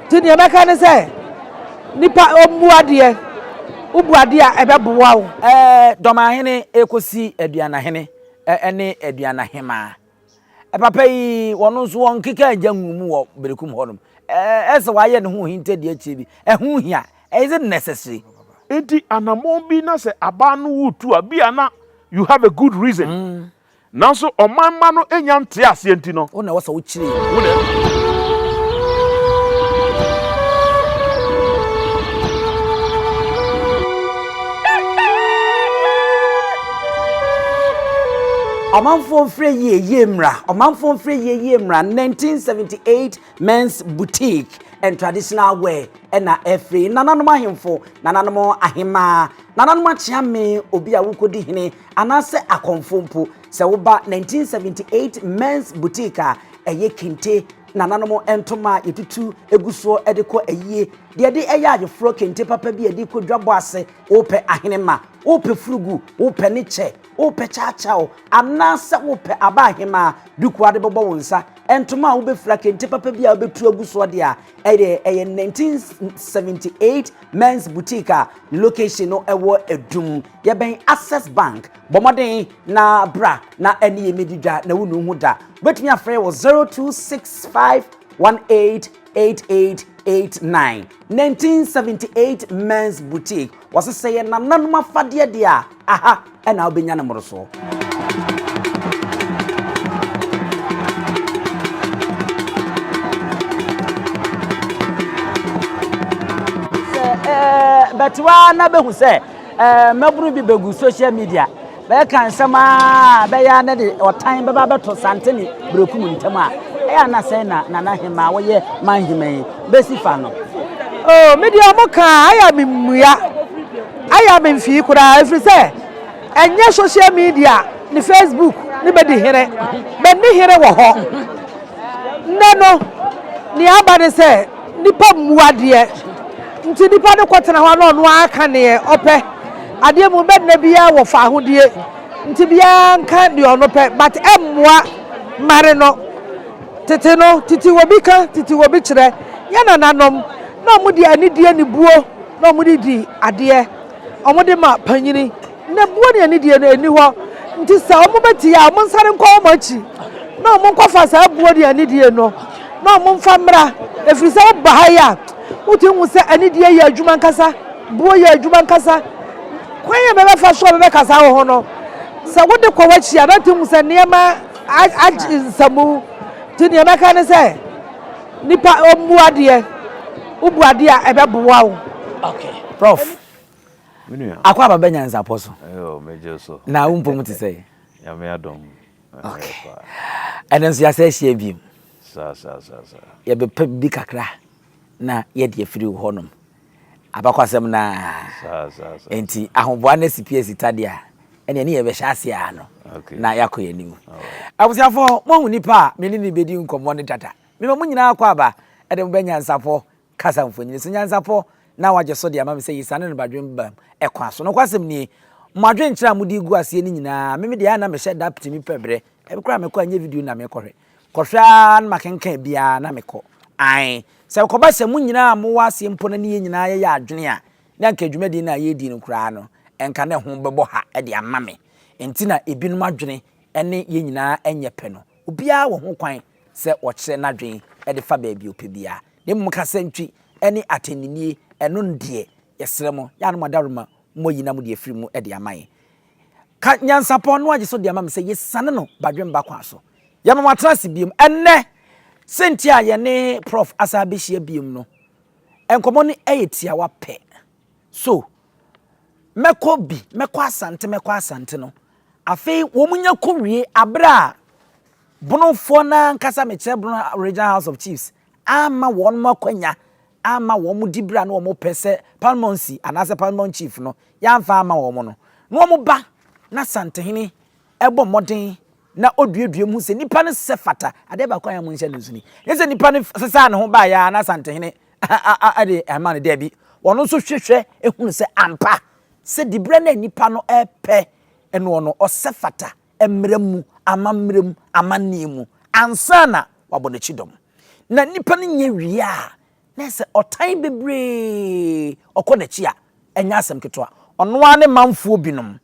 Tini America ne say nipa omuade ubuade a ebeboa wo doma hene ekosi aduana hene ene aduana Hemaa papa yi wono so won keka agyanwu wo Berekum honom ese waye ne ho hinte de achi bi ehu hia is it necessary enti anamon bi na se aba no wutu abia na you have a good reason nanso omanma no enya nte ase enti no wo na wo so wo chire Omanfo mfre yemra 1978 men's boutique and traditional wear na every nananom ahemfo nananom ahema nananom achiame obi a wukodi hene anase akonfompo se wo ba 1978 men's boutique a eye kente nananom entoma yetutu eguso edeko ayie de eya agefro kente papa bi ediko dwabo ase ope ahenema ope frugu ope niche ope chachao anase ope abahema duku ade bobo wonsa entoma wo be fra kente papa bi a obetu aguso de a eye 1978 men's boutique a location no ewo edum ye ben Access Bank bomoden na bra na eni yemedidwa na wonu hu da betumi afre wo 0265188889 1978 men's boutique was say na nanuma fade de a aha ena obenya na moroso but wa na behu say maburu bi begu social media be kan sama be ya na de otan be ba beto santeni Berekum ntama ya na say na Hemaa wo ye manhimai be sifa no oh media moka aya memua aya memfi kura every say enye social media ni Facebook ni be di here be ni here wo ho neno ni abade say nipa muade nti nipa de kwotena ho no aka ne ope ade mu be na bia wo fa ahodie nti bia nka de ono pe but emmoa mare no tete no titi wobi ka titi wobi kire ya na nanom na mu di anidie ni buo na mu di ade omo ma panyini na buo ne anidie na eni ho nti sa omo beti ya omo nsare nko omo achi na omo nkofa sa buo di anidie no na omo mfa mra efiri sa ba ha ya uti hu se anidie ya adwuma nkasa buo ya adwuma nkasa kwan ya bebe fa so bebe kasa wo ho no sa wode kwa wachi adati hu se niema nsamu ti niema ka ne se nipa omuade ubuade a ebeboa wo okay prof akwa baba Nyansapo so meje so na umpom ti say ya me adom okay enenso ya say hia bi sa ya be bi kakra na ye de afiri honom abakwasem na enti ahoboa na CPS tadia ene ne ye be hyase a no na yakoye nimu abusiafo mo hu nipa me ni bedi nkomo ne tata me mo nyina akwa aba ede mo be Nyansapo kasa mfonyini so Nyansapo na waje so de ama me say yisane no badwem bam ekwa so no kwasem ni mwadwe nkyira mudi gu ase ni nyina me de ya na me sheda ptimi pebre e kra me kwa anya video na me kohwe kohwa na makenkan bia na me ko ai se ko ba se mu nyina mo wase mpo na ne nyina ye ya adwene a na nka dwumadi na ye di no kra no enka ne ho bebo ha e de ama me enti na ebinum adwene ene ye nyina enye pe no obia wo ho kwan se wo kire na adwene e de fa ba bi opebia ne mu kasa ntwi ene ateninie eno ndie yesremo ya no madaruma mo yina mu de afiri mu e de amaye ka Nyansapo no age so de ama me se yesane no badwem ba kwa so ya mama trase biem enne sentia ye ne prof asabehia biem no enkomo ne eyetia wa pe so meko asante no afei wo munya kowie abra bonofo na nkasa meche bono Regional House of Chiefs ama won makwanya ama wo mu dibra na wo mu pese parliamentary anase parliament chief no yamfa ama wo mu no no wo ba na santehene ebo moden na oduedue mu se nipa ne se fata ade ba kwa ya mu nhyɛ nsuni yese nipa ne sesa ne ho ba ya na santehene ade ama ne dabi wono so hwehwɛ ehunu se ampa se dibre na nipa no epe eno no ose fata emremu amamrem amanemu ansana wabɔ ne chidom na nipa ne nye wie a Nese otan bebre okọ na chi a enya asem ketwa ono ane manfo binom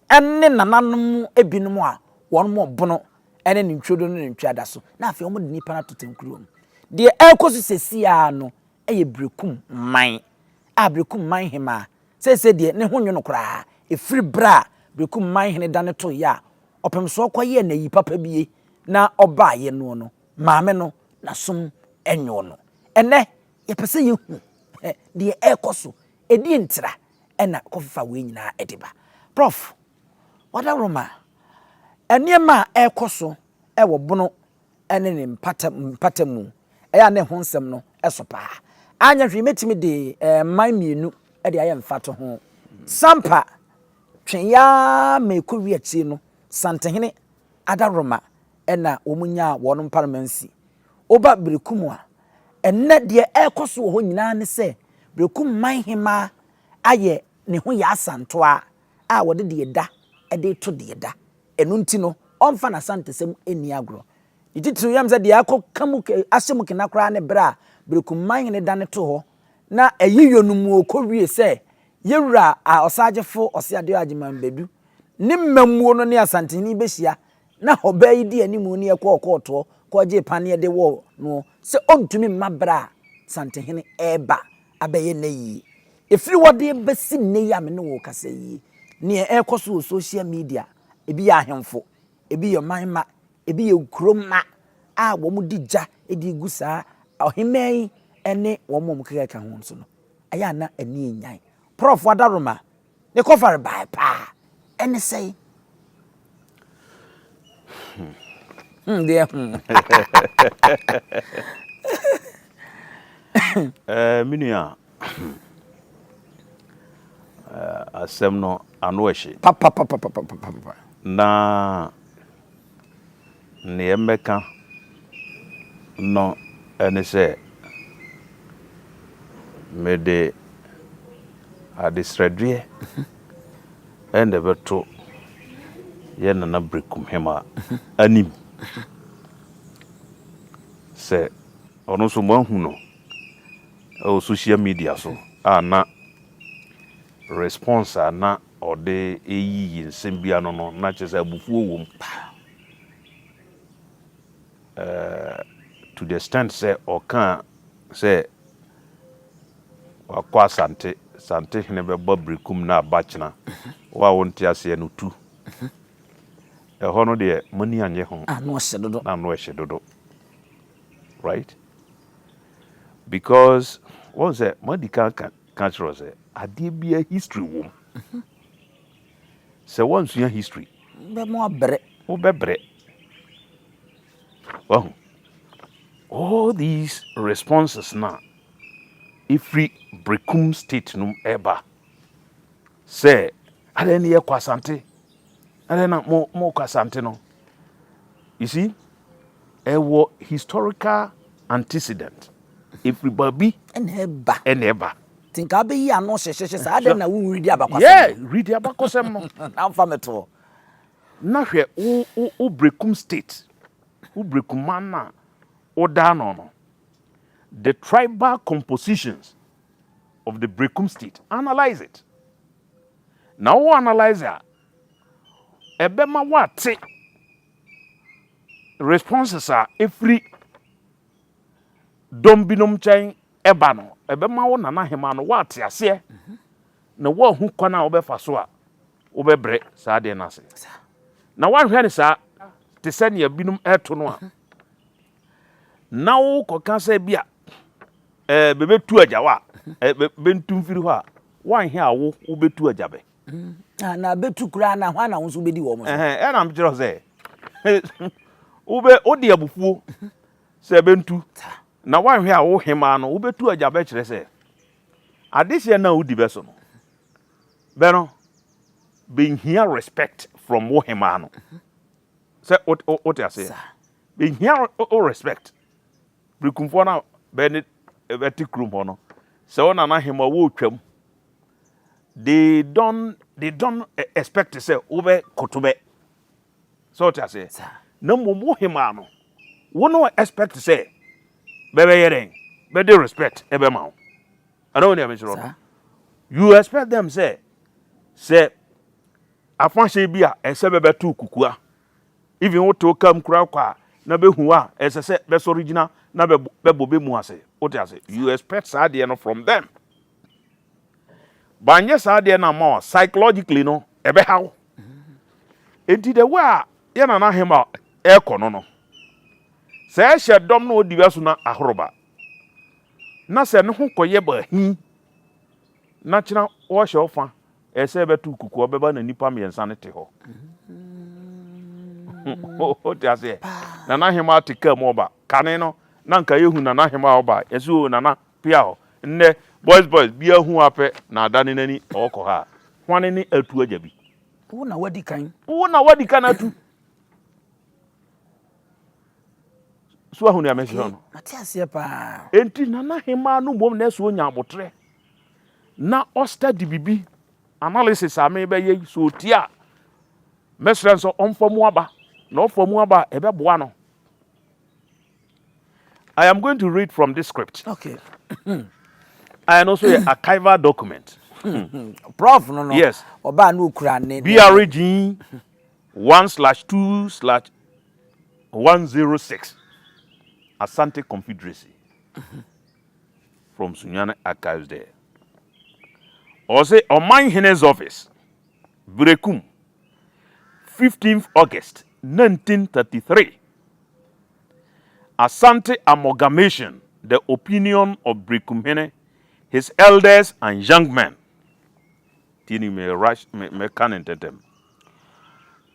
enne nananom ebinom a won mo bono ene ne ntwodo ne ntwada so na afi omo de nipa na totenkuro de ekoso sesia no eye Berekum man a Berekum man Hemaa se de ne ho nwono kra efiri bra Berekum man hene dane to ya opem so koye na yi papa bie na oba ye no maame no na som enyo no ene ye pese ye hu de ekoso edi ntira ena kofa we nyina ediba prof wada roma eniema ekoso ewo bono ene ne mpatamu eya ne ho nsem no esopa anya hwe metimi de man mienu e de aye mfato ho sampa twenya mekowi achi no santehene adaroma ena omunya wono parliamency oba Berekum a enne de ekoso ho nyina ne se Berekum man Hemaa aye ne ho ya asanto a wode de da de to de da enu nti no omfa na santesem eni agro yititu yam se de akokamu ahyemu kena kra ne bra Berekum man ne da ne to ho na ayiyonum okowie se yewura a osagefo osiade agyeman bedu ne mamuo no ne asanteni behia na obayi di animu ne ekọ ko je pane de wo no se ontumi mabra santehene eba abaye nayi efiri wode besi ne ya me ne wo kasa yi ne ekoso social media ebi ya ahemfo ebi yo manma ebi ye kroma a wo mu digja edi gusa ohemai ene wo mu keka ho nso no aya na ani enyan prof wadaroma ne kofar bai pa ene sei dia minua asem no anohye papa na ne emeka no ene se mede adistradie ende beto ye nana Berekum Hemaa anim se ono so mahu no o social media so ana response ana ode eyi nsembia no na chese abufuo wom to the extent say oka say wakwa sante hene be Berekum na abachina wa wonte ase no tu hono de mani anye ho no hyedodo na no hyedodo right because what's that medical culture say ade bia history wom say once your history be mo abre o bebre well all these responses now ifri Berekum state num eba say ade ne kwasante ade na mo kwasante no you see ewo historical antecedent everybody eneba tinka be yi ano hyehye sa ade na wo read abakwasem yeah read abakwasem no na mfa meto na hwe o Berekum state o Berekum man na o da no the tribal compositions of the Berekum state analyze it now we analyze it ebema wate responses are every dombinom chain eba no ebema wo nana Hemaa no wate ase na wo hu kwana obefa so a obebre sa de na ase na wa hwe ne sa te se ne binum eto no a na wo koka sa bia bebetu agyawa bentum firi ho a wan hwe a wo betu agyabe na betu kura na hwa na wo so bedi wo mo so na mjiro se odi abufuo se bentu na wan hwe a wo Hemaa no wo betu agyabe kire se adehye na odi beso no beno being here respect from wo Hemaa no se what you say being here respect Berekumfo na be beti krum ho no se wona na Hemaa wo twam they don't expect to say over kotobe so what you say no mo Hemaa no wo no expect to say bebe yeren but they respect Ebema. I don't know what you expect them say afashe bia ese bebe tu kukua even wo to kam kura kwa na be huwa ese se be original na be bobe mu ase what ase you expect sade no from them banye sade na more psychologically no ebe how enti the way ya na Hemaa ekono no se hye dom no odi beso na ahoroba na se ne ho koye ba hin na kira wo hye ofa ese be tu kuku obeba na nipa miensa ne te ho o te ase na Hemaa te kam oba kane no na nka yehu na Hemaa oba yesu na pia ho nne boys bia hu ape na adane nani okọ ha hwane ni atu ajabi wo na wadi kan atu so ahu ne amesi no ate ase pa enti na Hemaa no mom na so nya abotre na o study bibi analysis ame be ye so tia mesran so onfamu aba na ofamu aba ebe boa no. I am going to read from this script. Okay. And also a KWADWO document. Prof no. Yes. Oba no kura ne. BRG 1/2/106. Asante Confederacy. From Sunyane Archives there. Also, Oman Hene's office. Berekum. 15th August 1933. Asante amalgamation, the opinion of Berekum Hene, his elders and young men. Tini me rush me can them.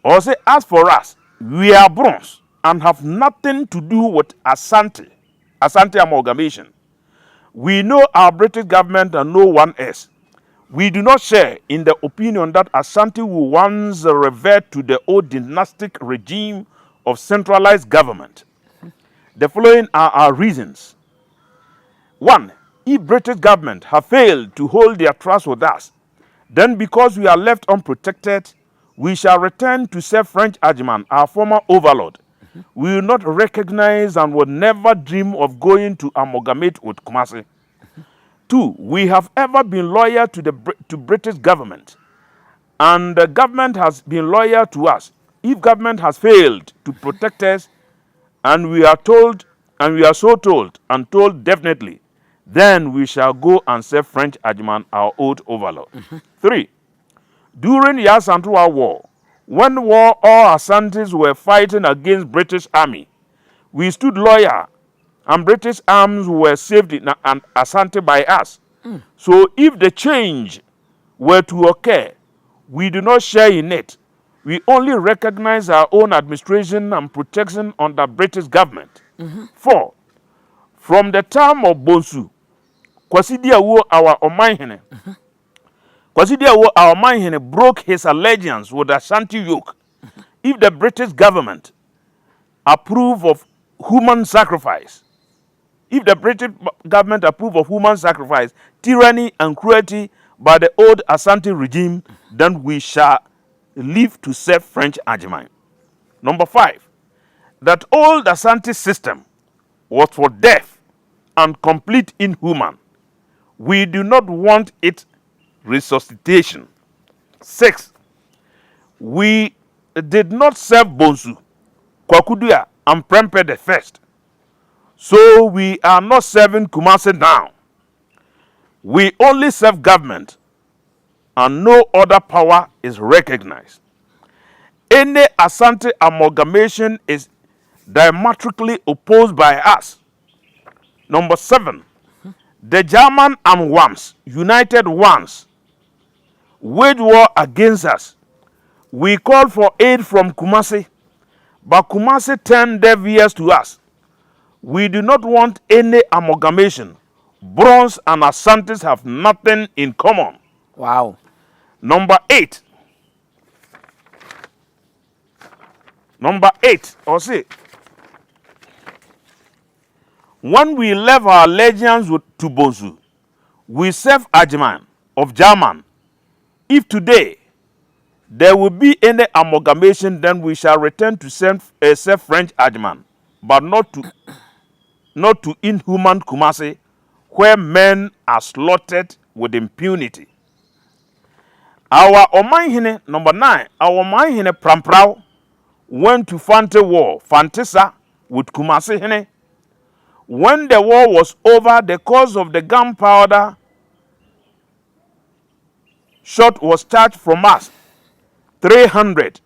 Also, as for us, we are bronze and have nothing to do with Asante amalgamation. We know our British government and no one else. We do not share in the opinion that Asante will once revert to the old dynastic regime of centralized government. The following are our reasons. 1. If British government have failed to hold their trust with us, then because we are left unprotected, we shall return to serve French AGYEMANG, our former overlord. We will not recognize and will never dream of going to amalgamate with Kumasi. 2. We have ever been loyal to British government, and the government has been loyal to us. If government has failed to protect us, and we are told definitely, then we shall go and serve French AGYEMANG, our old overlord. 3. During the Asante War, when all Asantes were fighting against British army, we stood loyal, and British arms were saved in Asante by us. So if the change were to occur, we do not share in it. We only recognize our own administration and protection under British government. 4. From the time of Bonsu, Kwasidiawo, our Omanhene, our Omanhene broke his allegiance with Asante yoke. If the British government approve of human sacrifice, tyranny and cruelty by the old Asante regime, then we shall live to serve French AGYEMANG. Number 5, that old Asante system was for death and complete inhuman. We do not want its resuscitation. 6, we did not serve Bonsu, Kwakudua, and Prempeh the first. So we are not serving Kumasi now. We only serve government, and no other power is recognized. Any Asante amalgamation is diametrically opposed by us. Number 7, the German and Wams, united ones, waged war against us. We called for aid from Kumasi, but Kumasi turned deaf ears to us. We do not want any amalgamation. Bronze and Asantes have nothing in common. Wow. Number 8, or say, when we left our allegiance to Bonsu, we serve AGYEMANG of German. If today there will be any amalgamation, then we shall return to serve French AGYEMANG, but not to inhuman Kumasi where men are slaughtered with impunity. Our Omanhene, number 9, our Omanhene Pramprao went to Fante War, Fantesa, with Kumasi Hene. When the war was over, the cause of the gunpowder shot was charged from us. 300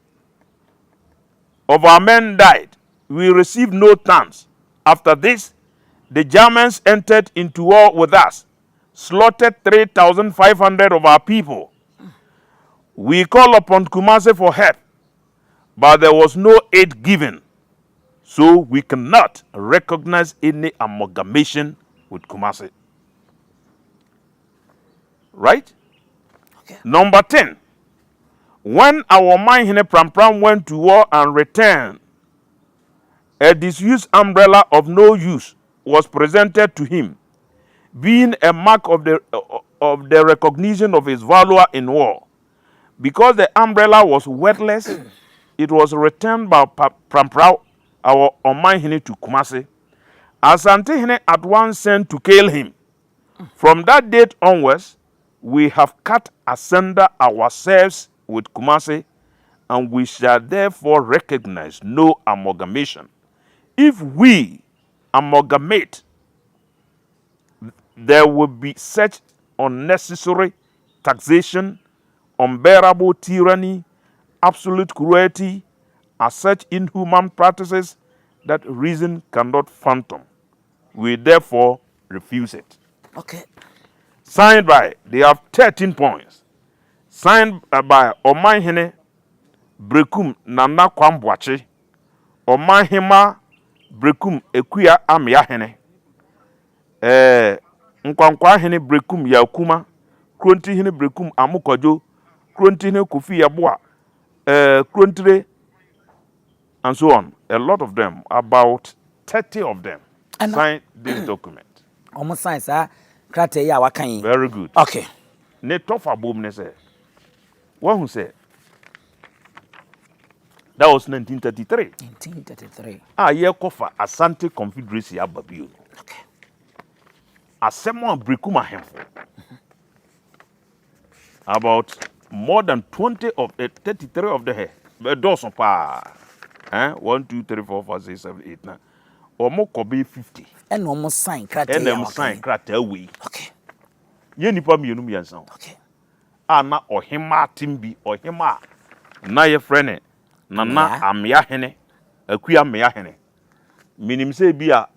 of our men died. We received no thanks. After this, the Germans entered into war with us, slaughtered 3,500 of our people. We called upon Kumasi for help, but there was no aid given. So we cannot recognize any amalgamation with Kumasi. Right? Okay. Number 10. When our Omanhene Prampram went to war and returned, a disused umbrella of no use was presented to him, being a mark of the recognition of his valor in war. Because the umbrella was worthless, it was returned by Pramprao, our Omanhene, to Kumasi. Asantehene at once sent to kill him. From that date onwards, we have cut asunder ourselves with Kumasi, and we shall therefore recognize no amalgamation. If we amalgamate, there will be such unnecessary taxation, unbearable tyranny, absolute cruelty, as such inhuman practices that reason cannot fathom. We therefore refuse it. Okay. Signed by, they have 13 points. Signed by Omanhene Berekum Nana Kwambwachi, Hemaa Berekum Ekuya Amiahene, Nkwankwahene Berekum Yakuma, Krontihene Berekum Amukojo, Krontihene Kofi Yabua, Krontire, and so on. A lot of them, about 30 of them, signed this document. Almost sign, sir. Krate ya wakan. Very good. Okay. Ne tofa boom ne say. What who said? That was 1933. 1933. Ye kofa Asante Confederacy ababio. Okay. Asemo Berekum ahemfo. About more than 20 of the 33 of the hair. But those pa. 1, 2, 3, 4, 5, 6, 7, 8, 9. Omo kobe 50. And almost sign krate ya wakan. And them sign krate away. Okay. Ye nipa mienu miensa. Okay. Ana Hemaa timbi Hemaa na ye frene Nana Amyahene Akuya Amyahene minim se bia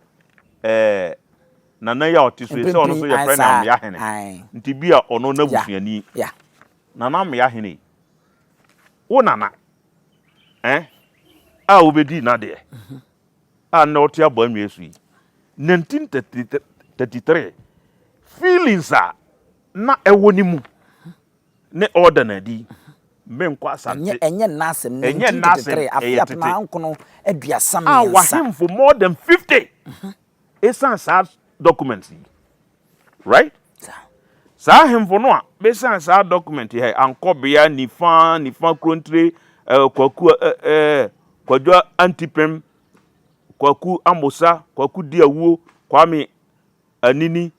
Nana ya otiso se ono so ye frene Amyahene nti bia ono na busuani ya Nana Amyahene wo nana a obedi na de a na otia ba nwesu 1933 feelings na ewonimu ne order na di menkwa asante enye nasem 1933 afia na nkono aduasa me wa him for more than 50 esan sa documents right sa him for no a besan sa document he ankobia nifa krontire kwaku kwadwa antipem kwaku amosa kwaku diawuo kwame anini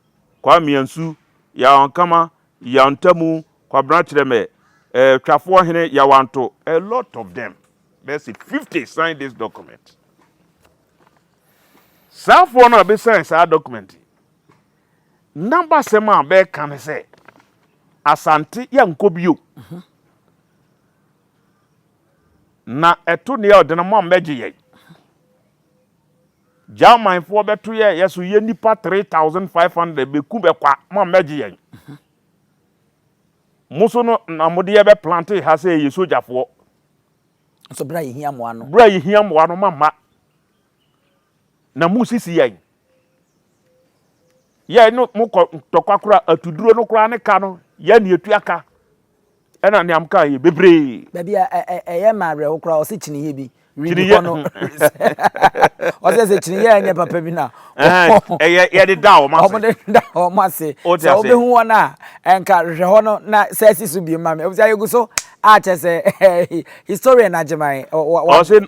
kwame ansu ya ankama ya ntamu kwa brancheme twafo hene ya wanto, a lot of them, there's 50 signed this document. Some for no be signed this document. Number sema be can say Asante ya nkobio na eto ne ya odena mo meje ye German for beto ye yeso ye nipa 3,500 be ku be kwa mo meje ye muso no na mode ye be planter ha say ye sojafo so bra ye hia mo ano mama na musisi ye ye no mo tokwakura atuduro no kura ne ka no ye ne etuaka ena ne amka ye bebre baby ye mare wo kura o se chini ye bi ri no o se chini ye nya papa bi na ye de da o ma se o ma se so be hu wona enka hwe ho no na se sisu bi ma me o se guso a chese historian AGYEMANG o se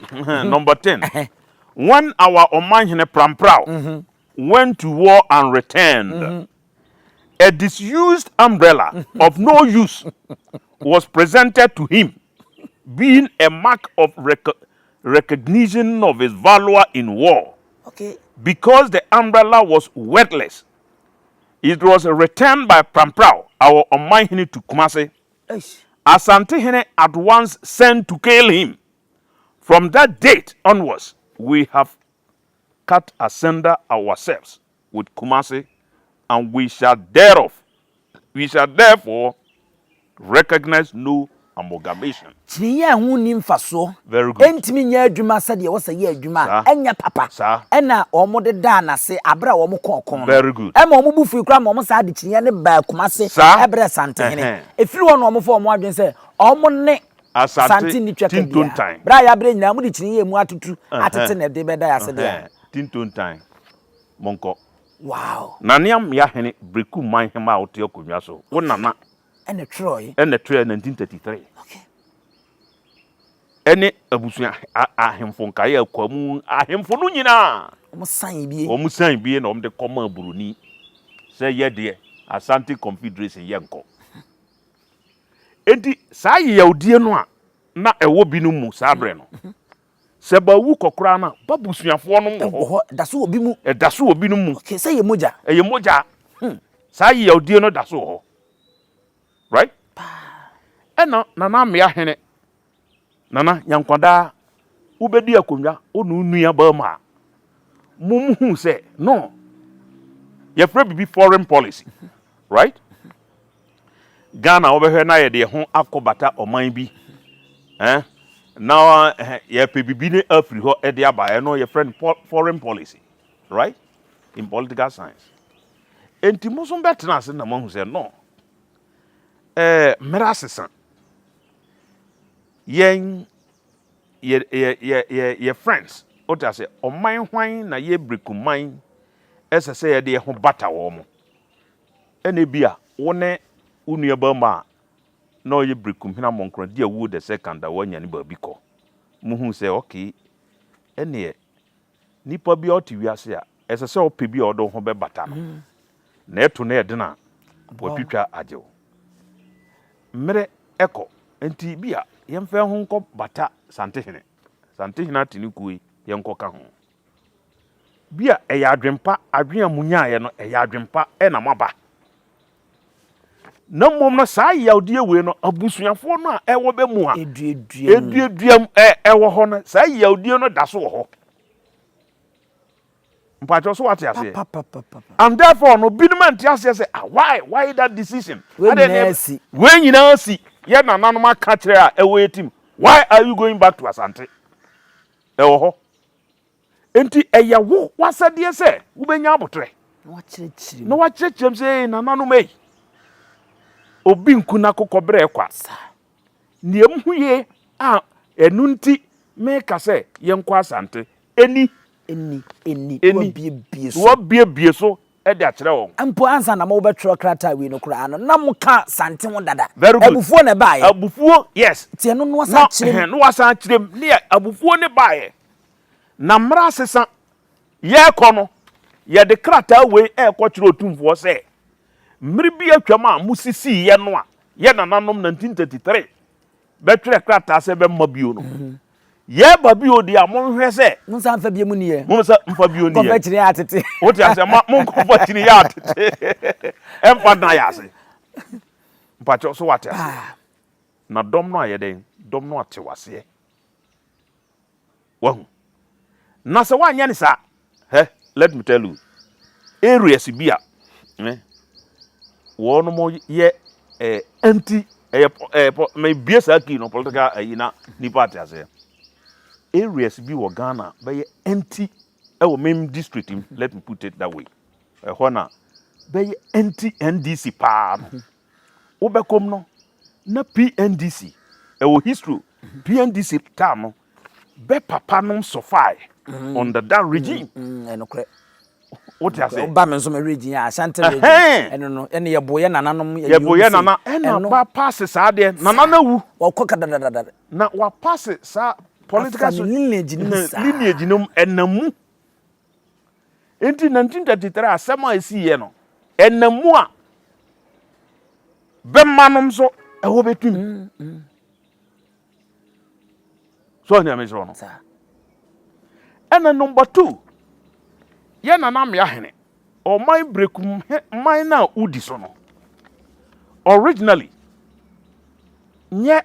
number 10 when our Omanhene Pramprao went to war and returned a disused umbrella of no use was presented to him, being a mark of recognition of his valor in war. Okay. Because the umbrella was worthless, it was returned by Pramprao, our Omanhene, to Kumasi. Asantehene at once sent to kill him. From that date onwards, we have cut asunder ourselves with Kumasi, and we shall therefore recognize no amalgamation. Very good. Entimi nya adwuma sade wo saye adwuma enya papa ena omo de da na se abra wo mo konkon. Very good. E ma omo bufu kura ma omo sa de chinya ne ba kumase ebre santehene efiri wo no omo fo omo adwen se omo ne santi ni tweka dia bra ya bre nyina mo de chinya mu atutu atete na de beda ya se de tinton time monko. Wow. Naniam ya hene Berekum man Hemaa ote akonwa so wo nana ene Troy 1933. Okay. Ene abusuya ahemfo nkae akwamu ahemfo no nyina omo san bie na omo de koma buruni se ye de Asante Confederation ye nko enti sa ye yawdie no a na ewo binu mu sa bre no se ba wu kokora na babusuafo no mo daso obi mu daso obi no mu okay se ye moja sa ye yawdie no daso ho right ena nana me ahene nana nyankwada ubedi akonwa onu nua ba ma mumhu say no ye fra bibi foreign policy right Ghana obehwe na ye de ho akobata oman bi now ye pe bibi ne afri ho e de aba no ye friend foreign policy right in political science enti musum betena se na mahu say no merasesa yen ye friends ota say oman hwan na ye Berekum man esese ye de ho bata wo mo ene bia wone unua ba ma no ye Berekum hina monkro dia wu the second da wanya ni ba bi ko muhu say okay ene nipa bia oti wiase a esese o pe bia odo ho be bata no na eto na edena watwitwa ajew mere eko enti bia yemfa ho nko bata santehene atini kuwe yenko ka ho bia eya adwempa adwen amunya ye no eya adwempa e na maba na mom no sa yawde we no abusuafo no a ewo be mu a eduaduam ewo ho no sa yawde no daso ho mpacho so what you say and therefore no binman tia say why that decision when you know see ye na nanom aka kire a ewo etim why are you going back to Asante ewo ho enti eyawo wasade se wo benya abotre no wa chirechirem say na nanom ei obi nkuna kokobere kwa niem huye a enunti make say yenko Asante eni wo bie so e de akire won ampo ansa na mo betro krata we no kura no na mo ka sante ho dada abufuo ne baaye abufuo yes tie no no wasa akire no wasa akire ne abufuo ne baaye na mra sesa ye kono ye de krata we e ko kire Otumfuo se mmiri bi atwam a musisi ye no a ye nananom 1933 betwere krata se be mabio no ye babio di amonhwe se munsa mfa bie mu ne ye munsa mfa bio ne ye ko betire atete wote ase mon ko betire ya atete emfa na ya ase mpacho so wate ase na dom no ayeden dom no atewase wahu na se wanya ni sa let me tell you areas bia wono mo ye anti me biesa ki no political ayina ni party ase areas bi wo Ghana be anti ewo mem district let me put it that way hona be anti NDC pa wo be kom no na PNDC ewo history PNDC tam be papa no sofai under that regime enokre what you say ba me so me regime Asante regime eno no ene ye boye nananom ye boye nana ena ba pass sa de nana na wu wo koka dadadada na wa pass sa political lineage num enamu enti 1933 asema esi ye no enamu a bemanom so ewo betum so nya me so no and number 2 ye na na me ahene o my Berekum my na udi so no originally nye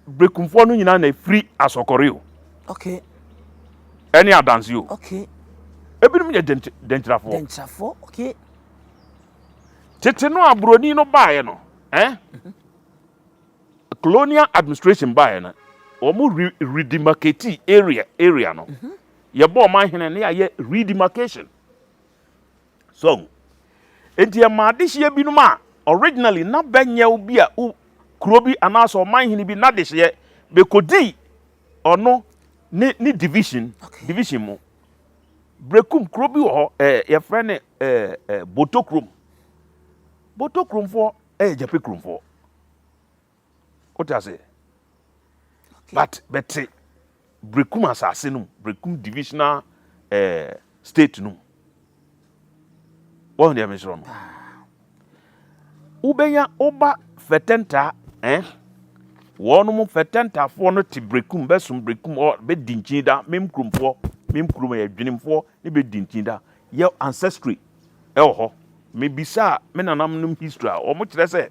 Berekumfo no nyina na free asokore o okay any adanse o okay ebinum ye dentrafo okay tete no abroni no baaye no colonial administration baaye na omo redemarcate area no ye bo man hene na ye redemarcation so enti ye ma dehye binum a originally na benya obi a krobi anaso man hene bi na dehye be kodi ono ni division mu Berekum krobi wo ye frɛ ne Botokrum for Japekrum for what I say but Berekum asase no Berekum divisional state no what dey mention no ubenya oba fetenta wono mo fetenta fo no ti Berekum besum Berekum o be dinchinda memkrumfo ya dwenimfo ne be dinchinda ye ancestry ho mebisa me nanam num history o mo kire se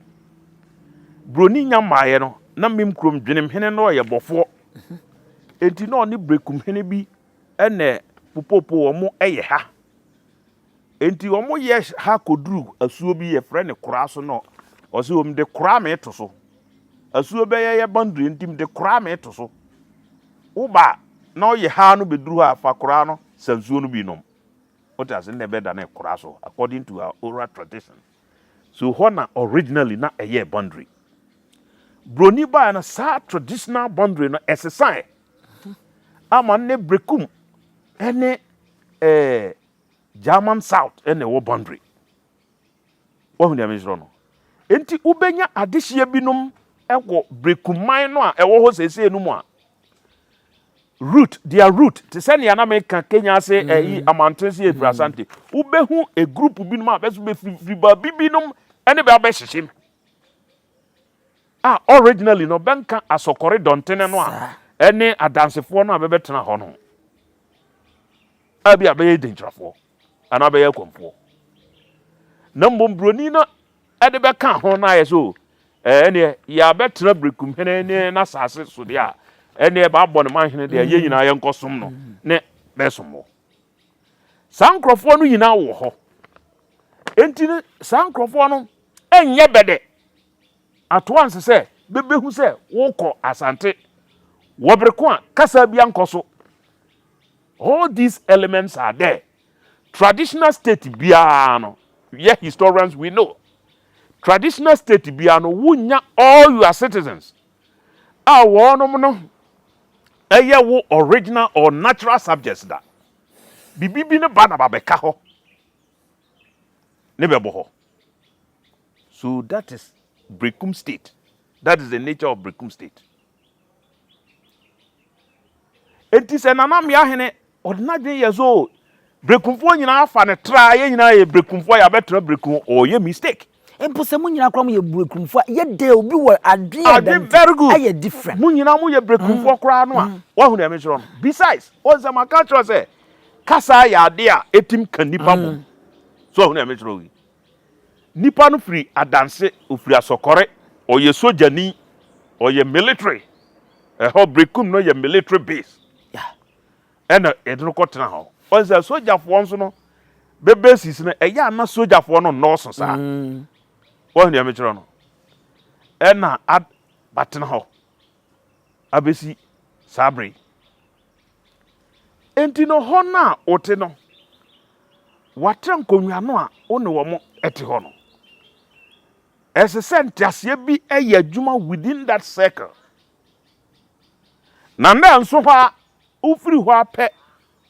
broni nya maaye no na memkrum dwenim hene no ye bofo enti no ne Berekum hene bi ene popopo o mo eye ha enti o mo ye ha koduru asuo bi ye frɛ ne kora so no o se o mde kora me to so asuo be ye bandru enti mde kora me to so uba na o ye ha no beduru ha fa kora no sansuo no bi nom what has never done a kuraso according to our oral tradition so hona originally na a year boundary broni ba na sa traditional boundary no exercise ama ne Berekum ene German South ene wo boundary wo hu dem no enti ubenya adehye binum ewo Berekum man no a ewo ho sese no mu a their root to send ya na America Kenya say amantensi e brasante ubehu a group binum a beso be free babinum ene be abehyehyem originally no benka asokore dontene no a ene adansefo no abebetena ho no abi abaye dentrafo ana abaye komfo na mbombroni na ede beka ho na yeso ene ya betena Berekum hene na sase so de a ene ba bɔ ne man hene de ye nyina ye nkosom no ne besomo sankrofo no nyina wo ho enti ne sankrofo no enye bede ato anse se bebehu se wokɔ asante wo Berekum a kasa bia nkoso all these elements are there traditional state bia no ye historians we know traditional state bia no wunya all your citizens wonom no wo original or natural subjects da bibibi ne ba na babeka ho ne bebo ho so that is Berekum state that is the nature of Berekum state enti se nanam ya hene odinadwen yeso Berekumfo nyina afa ne tra ye nyina ye Berekumfo ya betra Berekum o ye mistake empose mu nyina kra mu ye Berekumfo ye de obi wo adwen very good aye different mu nyina mu ye Berekumfo kra no a wa hu na me sure no besides once my culture say kasa ya ade a etim kanipa mu so hu na me sure wi nipa no free adanse ofiri asokore o ye sojani o ye military Berekum no ye military base and edro kotena ho once soldier fo nso no be basis no eya na soldier fo no no so sa wo hu na me sure no ena batena ho abesi sabre enti no ho na ote no watran konwa no a one wo mo ete ho no ese sentiase bi eye adwuma within that circle na nso ha ufiri ho apɛ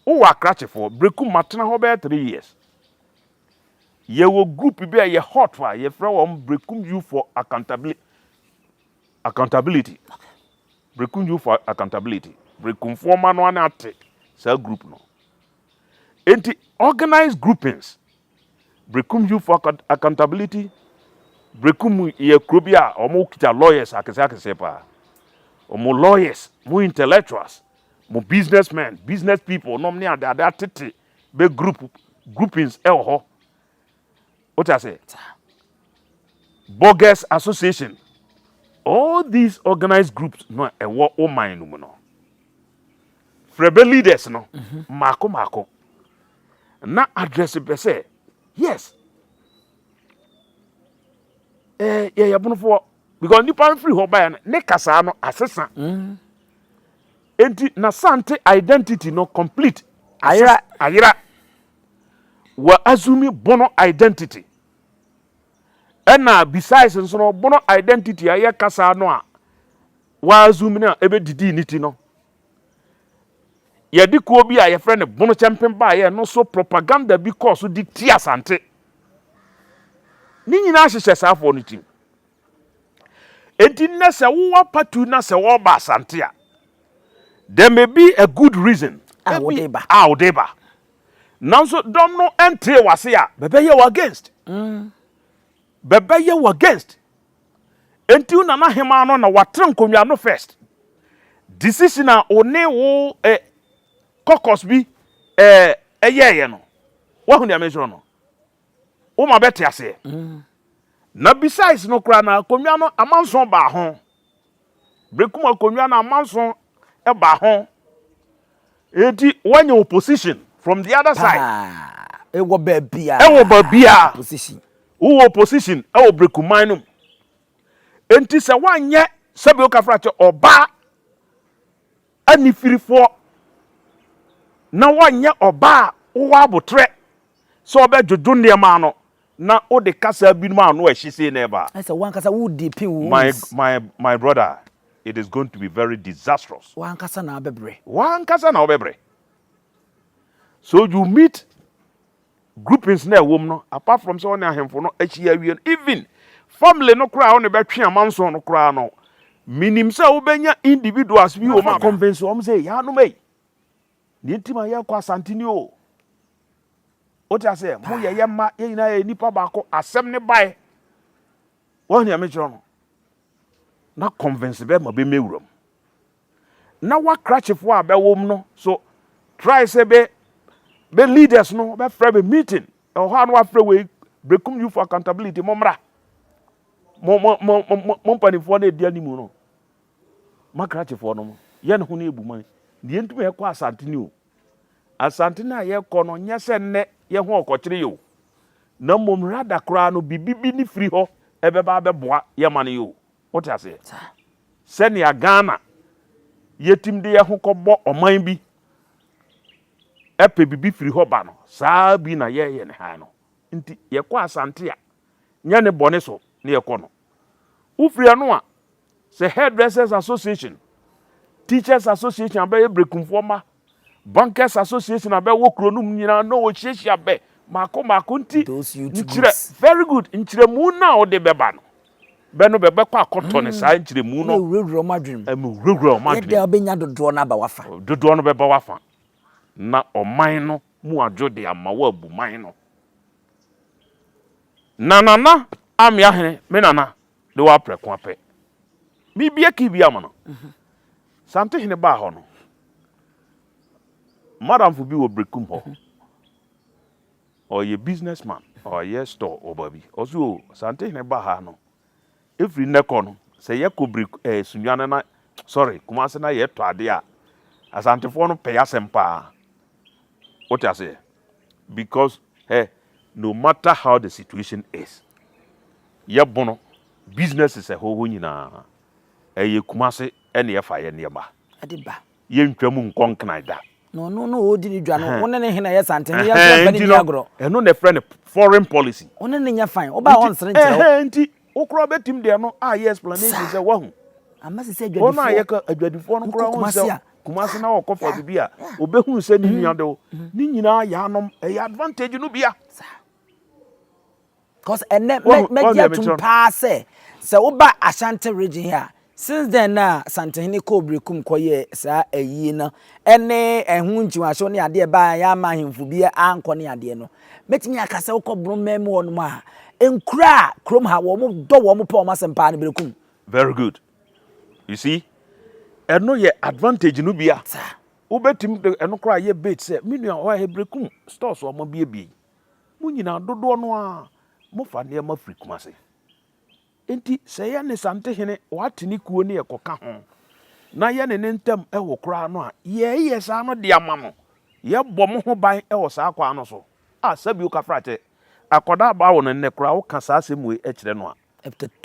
wo akrachefo Berekum matena ho be 3 years ye wo group bi ye hot wa ye fra wo Berekum youth for accountability Berekum youth for accountability Berekum former no na ate sa group no enti organized groupings Berekum youth for accountability Berekum ye krobia omo kita lawyers akese pa. Omo lawyers, mo intellectuals, mo businessmen, business people, no me and that tete be groupings ho. What I say? Bogus association. All these organized groups no e wo o mind no. Frebe leaders no mako na address be say yes yeah for because nipa free ho buy ne kasa no asesa enti na sante identity no complete ayira wa azumi bono identity ena besides nso no bono identity aye kasa no a wa azumi na ebe didi niti no ye di ko bi a ye frɛ ne bono champion ba ye no so propaganda bi course di tia sante ni nyina hyehyɛ saafo no tim enti na se wo patu na se wo ba sante a there may be a good reason deba now so don't know enter wase a bebe ye against bebe ye against enti una na Hemaa no na watren konwa no first decision a one wo caucus bi ye no wa hu ne measure no wo ma beti ase na besides no kra na konwa no amanson ba ho Berekum konwa na amanson e ba ho enti when opposition from the other side e wo ba bia opposition wo opposition e wo Berekum manum enti se wanye sabe o kafra che oba ani firifo na wanye oba wo abotre so oba jojo ndema no na o de kasa binum anu ehise na eba I say one kasa wo deep my brother, it is going to be very disastrous. One kasa na obebre so you meet groupings na wom no apart from so na ahemfo no achia wie even family no kra on betwe amanso no kra no minim se wo benya individuals bi o ma convince o say ya no mai ni ntima ye kwa santini o oti say mo ye yema ye nyina ye nipa ba ko asem ne bai wo ne amechro no na convince be ma be mewuram na wa crachefo a be wom no so try say be leaders no be frame a meeting or how no afre we Berekum you for accountability momra mo panifo na dia ni mu no makrachefo no ye ne ho na ebuman die ntuma ye kwa asantini o asantini a ye kɔ no nya se nne ye ho okokyere yo na mom rada kra no bibibi ni firi ho ebeba beboa ye mane yo what I say seni Ghana yetim de ye ho kɔbɔ ɔman bi epe bibi firi ho ba no saa bi na ye ne ha no nti ye kɔ asante a nya ne bone so ne ye kɔ no ufiri no a se hairdressers association teachers association abe Berekum forma bankers association abe wo kronum nyina no wo hyehyia be mako nti nchire very good nchire mu na o de beba no be no bebe kwa akoto ne saa nchire mu no rewuro madwem rewuro madwem e de obenya dodo na ba wafa dodo no beba wafa na oman no mu adwode ama wa abuman no nanana amia hene me nana de wa preko apɛ mi bia ki bia mo no sante hene ba ho no madam fu bi wo Berekum ho or ye businessman or ye store or baby also sante hene ba ha no every neko no say ye ko sunwane na sorry Kumase na ye to ade a asante fo no pɛ yasempa what I say because no matter how the situation is ye bono business is a whole nyina ye Kumase ene ye fa ye ne ba ade ba ye ntwamu nkonkna da no odi ni dwa no wona ne hena ye sante ye so bani agro eno ne friend foreign policy wona ne nya fine oba on sere nkyerɛ nti okro betim de no ye explanation say wahu amase se adwadifo ona ye ka adwadifo no kro ho se Kumase na okofa bibia obehu se ni nua de ni nyina ya anom e advantage no bia cause ene media tum pass se oba Ashanti region here since then na santehene ko Berekum koye saa ayi no ene ehun njiwaso ne ade ba ya ma hemfu bia anko ne ade no metimi akasa ukobro memu wonu ma enkura krom ha wo mo do wo mo pa o masempa ne Berekum. Very good. You see, eno ye advantage no bia. Ubetim eno kra ye bait say me nua o Berekum stores o mo bie. Mu nyina dodo no a mo fa ne ma free Kumase. Enti se ye ne sante hene watini kuo ne ekoka ho. Na ye ne ntem e wo kra no a ye sa no de ama no. Ye bom ho ban e wo sa kwa no so. Sabi uka frate. Akoda ba wo ne kra wo ka sa asem e kire no a.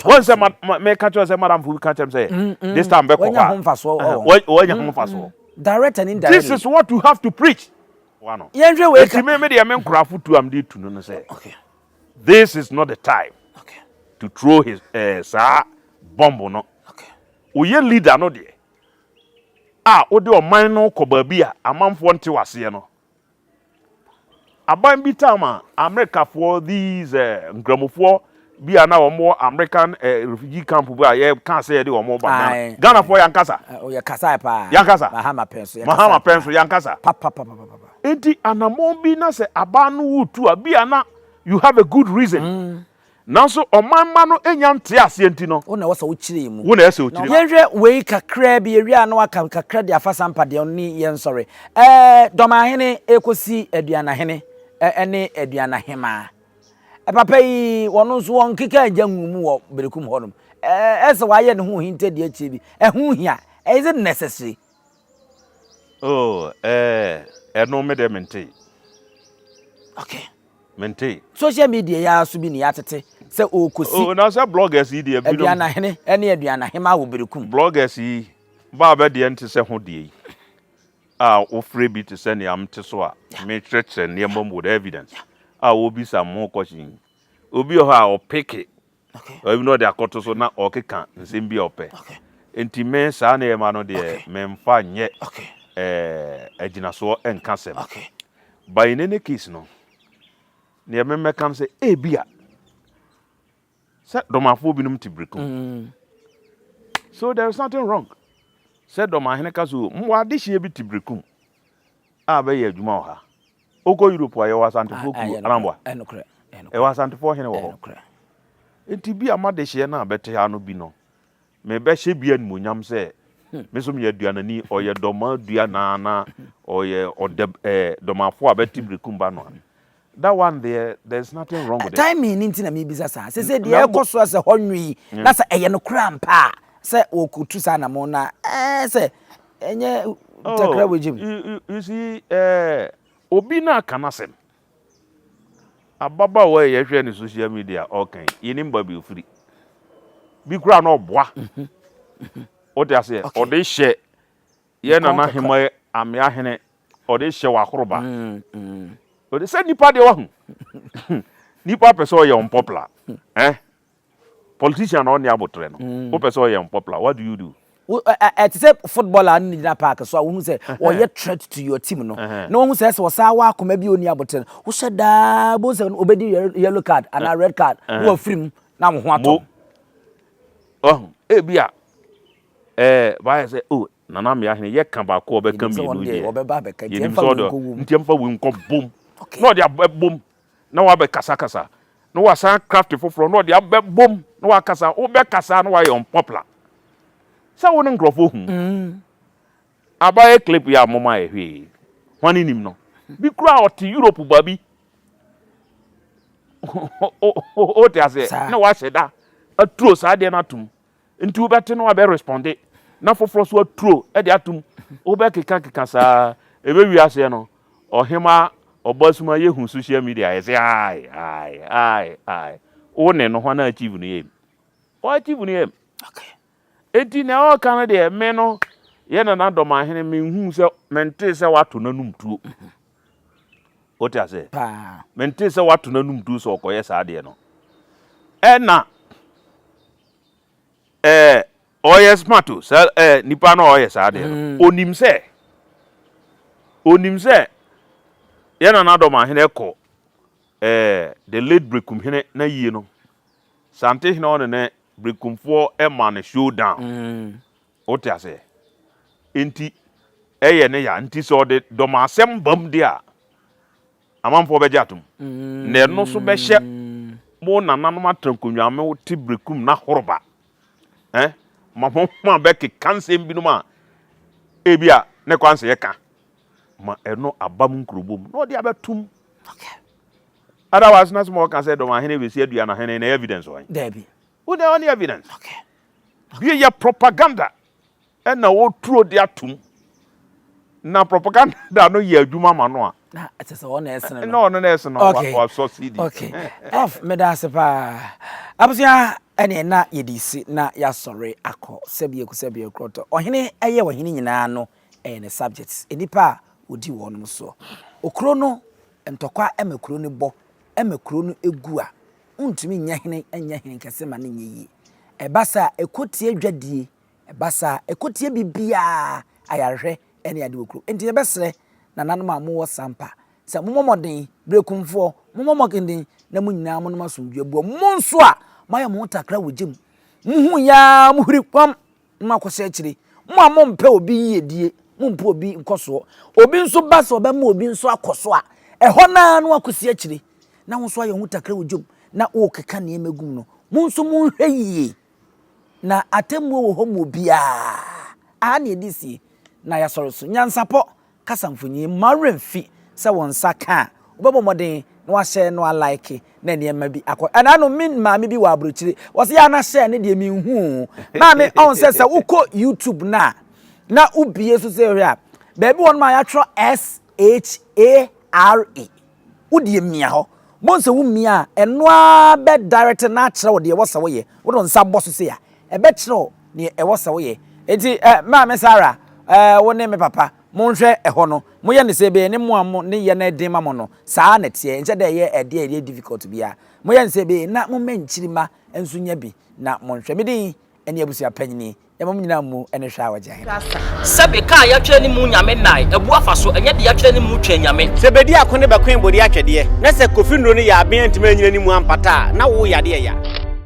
One say me catch you say madam fu catch him say this time be kwa. Direct and indirect. This is what you have to preach. One. Yenhwe we ka me dey men krafo tu am dey tu no say. Okay. This is not the time. Okay. To throw his bomb no. Okay. Oye leader no dey. Ode o man no ko ba bi a amanfo nte wase no. Aban bi time America for these ngramofo bi na omo American refugee camp bi a can say dey omo ba Ghana for yankasa ya kasa pa yankasa Mahama penso yankasa papa enti anamon bi na say aba no wutu a bi na you have a good reason nanso omanma no enya nte ase enti no wona wasa wo kire mu wona ese wo kire yenhwe we kakra bi ewia na waka kakra de afasa mpa de oni yen sorry domahene ekosi aduanahene ene aduanahema papa yi wono so won keka agyanwu wo Berekum honom ese waye ne ho hinte de achi bi hu hia is it necessary? No me de mente. Okay. Mente. Social media ya so bi ne yatete se okosi na say bloggers yi de bi no aduanahene ene aduanahema wo Berekum bloggers yi ba be de ente se ho de yi ofre bi to send am te so a me church ne mbom with evidence obi some question obi o ha o pick it okay o know the akoto so na o keka nsem bi ope okay enti me sa na e ma no de me mfa nye okay agina so enka sem okay by in any case no ne me mekam say e bia said domafo bi num ti Berekum so there is nothing wrong said domahene ka so mwa de hie bi ti Berekum be ye adwuma ha oko Europe aye wasantefo ku arambwa enokre wasantefo hene wo enokre enti bi amade hie na bete ha no bi no me be hie bi animonyam se me so me aduanani oye doma aduana na oye domafo abeti Berekum ba no that one there's nothing wrong with it timing ninti na me bisa sa se de ekoso se honwi na se eye no kra mpa se okutu sa na mo na se enye takra wejim you see obi na kanasem ababa we ye hwe ni social media okay yinim ba bi ofiri bi kura na oboa o de ase o de hye ye na Hemaa ame ahene o de hye wa horoba o de se nipa de wa hu nipa person ye unpopular politician on the abotre no o person ye unpopular what do you do to say footballer in the park so who say or you threat to your team no no who says was sawa akoma bi oni abotre wo sheda bo say obedi yellow card and a red card wo free na mo ho ato bia ba say nana me ahene ye kan ba ko obeka mi no ye obeba beka ntiamfa wi nko bom no de bom na wa be kasa no wa san craft foforo no de bom no wa kasa wo be kasa no wa ye unpopular sa won nkrofo hu abaye clip ya mama ehwe hwani nim no bi kura oti Europe babi o te ase na wa sheda atro sa de na tum nti wo bete no wa be responde na foforo so atro e de atum wo be keka sa ebe wi ase no Hemaa obasuma ye hu social media ye say ai o ne no hwana achieve no yem o achieve no yem okay eti na o kan de me no ye na domahene me hu se mente se wato nanum tuo o ti ase pa mente se wato nanum tuo so okoye sa de no na oye smarto se nipa na oye sa de no onim se ye na domahene ko the late Berekum hene na yie no sante hene on ne Berekumfo man showdown what I say enti ne ya enti so de domasem bam dia amanfo bejatum ne no so be hye mo na nanoma trankonwa me wote Berekum na horoba ma be ke kanse mbinum a ebia ne kwanse ye ka ma eno abam nkrobom no de abetum okay otherwise na small can say do ma hene be si adua na hene na evidence wan there be who there any evidence okay be your propaganda and na wo tro de atum na propaganda no ye adwuma ma no a na it is one essence no essence no wa succeed okay off me da se pa abusia ene na yedisi na ya sorry akọ sebie kroto ohene eye ohene nyina no ne subjects enipa odi wonum so okro no ntokwa emakro no bo emakro no egu a untumi nya hene kese ma ne nyi ebasa ekotie dwadie ebasa ekotie bibia ayarhwe ene ade okro enti ebesre na nanom amu sampa se momomoden Berekumfo momomokenden na munyina mo no masomdwe bu mo nso a maya mo takra wogem muhu ya muhuri kwam makose akire mo amompe obi yedie mumpo obi nkoso obi nso basa obema obi nso akoso a eho na no akosi akire na wo so aye hu takra wogem na o keka ne emegum no mo nso mo hweyie na atemmo wo homo bia a na edisi na ya soro so Nyansapo kasamfonyi maremfi se won saka obebo moden na wa share no like na ne ma bi akọ ana no min ma me bi wa abrochire wo se ya na share ne de mi hu na me on se uko YouTube na ubie so se hwe baby won ma ya tro SHARE udie mia ho mo se wu mia eno a be direct na kire wo de wo se wo ye wo don sa boss se ya e be kire ne e wo se wo ye enti ma me Sarah wo ne me papa monhwe eho no moye ne se be ne mo am ne ye na edin ma mo no saa na tie nche de ye ede difficult bia moye ne se be na mo manchirima enso nya bi na monhwe me din ene abusia panyini ya mom nyina mu ene hwa waje sebe ka ya twa ni mu nyame nai ebu afaso enye de ya twa ni mu twa nyame sebedi akone be kwen bodi atwede na se kofi nro ni ya aben ntime nyina ni mu ampata na wo ya de ya